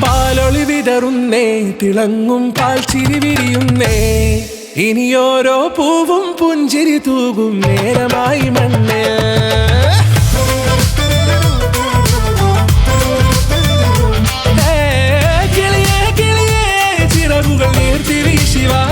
പാലൊളി വിതറുന്നേ, തിളങ്ങും പാൽ ചിരി വിരിയുന്നേ, ഇനിയോരോ പൂവും പുഞ്ചിരി തൂകും നേരമായി മണ്ണ്. കിളിയേ കിളിയേ ചിറകുകൾ നീർത്തി വീശിവാ,